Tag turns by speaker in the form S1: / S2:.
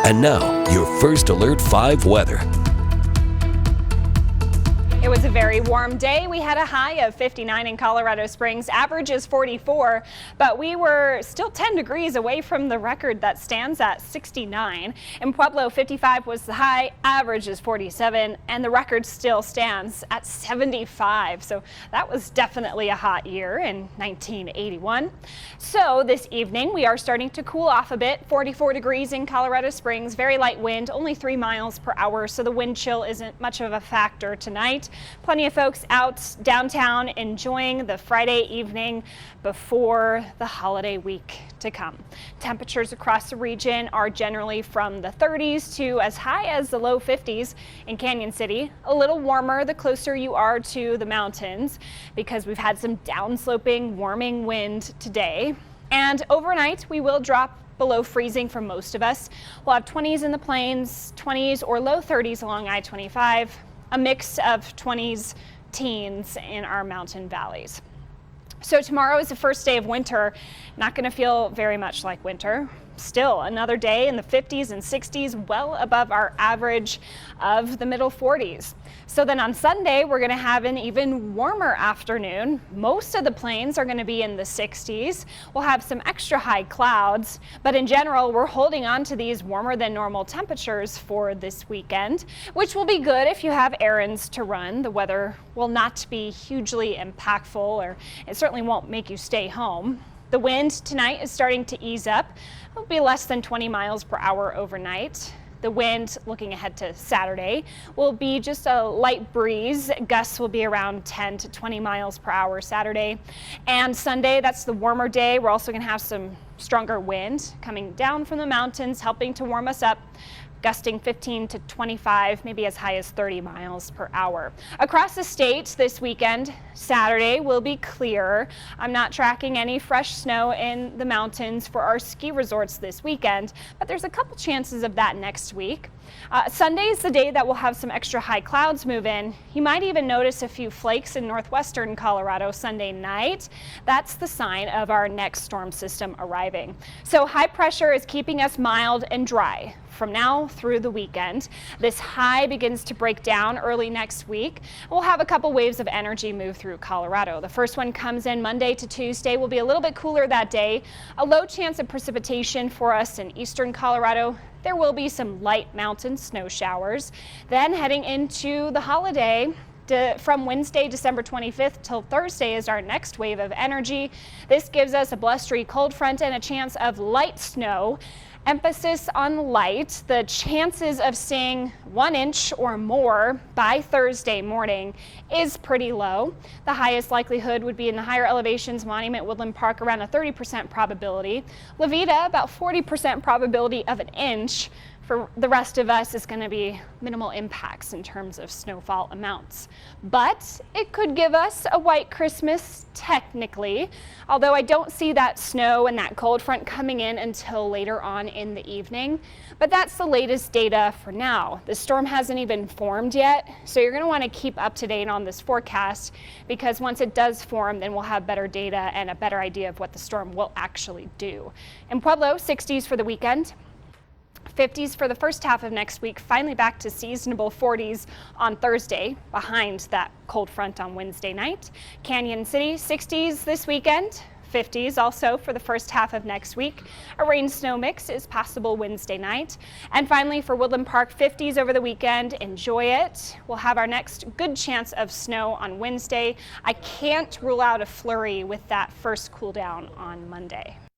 S1: And now, your first Alert 5 weather.
S2: It was a very warm day. We had a high of 59 in Colorado Springs. Average is 44, but we were still 10 degrees away from the record that stands at 69. In Pueblo, 55 was the high, average is 47, and the record still stands at 75. So that was definitely a hot year in 1981. So this evening, we are starting to cool off a bit. 44 degrees in Colorado Springs, very light wind, only 3 miles per hour, so the wind chill isn't much of a factor tonight. Plenty of folks out downtown enjoying the Friday evening before the holiday week to come. Temperatures across the region are generally from the 30s to as high as the low 50s in Canyon City. A little warmer the closer you are to the mountains because we've had some downsloping, warming wind today. And overnight we will drop below freezing for most of us. We'll have 20s in the plains, 20s or low 30s along I-25. A mix of 20s, teens in our mountain valleys. So tomorrow is the first day of winter. Not going to feel very much like winter. Still another day in the 50s and 60s, well above our average of the middle 40s. So then on Sunday, we're going to have an even warmer afternoon. Most of the plains are going to be in the 60s. We'll have some extra high clouds, but in general, we're holding on to these warmer than normal temperatures for this weekend, which will be good if you have errands to run. The weather will not be hugely impactful, or it certainly won't make you stay home. The wind tonight is starting to ease up. It'll be less than 20 miles per hour overnight. The wind, looking ahead to Saturday, will be just a light breeze. Gusts will be around 10 to 20 miles per hour Saturday. And Sunday, that's the warmer day. We're also going to have some stronger wind coming down from the mountains, helping to warm us up. Gusting 15 to 25, maybe as high as 30 miles per hour. Across the state this weekend, Saturday will be clear. I'm not tracking any fresh snow in the mountains for our ski resorts this weekend, but there's a couple chances of that next week. Sunday is the day that we'll have some extra high clouds move in. You might even notice a few flakes in northwestern Colorado Sunday night. That's the sign of our next storm system arriving. So high pressure is keeping us mild and dry from now through the weekend. This high begins to break down early next week. We'll have a couple waves of energy move through Colorado. The first one comes in Monday to Tuesday. Will be a little bit cooler that day. A low chance of precipitation for us in eastern Colorado. There will be some light mountain snow showers. Then heading into the holiday, from Wednesday, December 25th till Thursday is our next wave of energy. This gives us a blustery cold front and a chance of light snow. Emphasis on light. The chances of seeing 1 inch or more by Thursday morning is pretty low. The highest likelihood would be in the higher elevations, Monument, Woodland Park, around a 30% probability. La Veta, about 40% probability of 1 inch. For the rest of us, it's going to be minimal impacts in terms of snowfall amounts. But it could give us a white Christmas, technically, although I don't see that snow and that cold front coming in until later on in the evening. But that's the latest data for now. The storm hasn't even formed yet, so you're going to want to keep up to date on this forecast, because once it does form, then we'll have better data and a better idea of what the storm will actually do. In Pueblo, 60s for the weekend. 50s for the first half of next week, finally back to seasonable 40s on Thursday behind that cold front on Wednesday night. Canyon City, 60s this weekend. 50s also for the first half of next week. A rain-snow mix is possible Wednesday night. And finally for Woodland Park, 50s over the weekend. Enjoy it. We'll have our next good chance of snow on Wednesday. I can't rule out a flurry with that first cool down on Monday.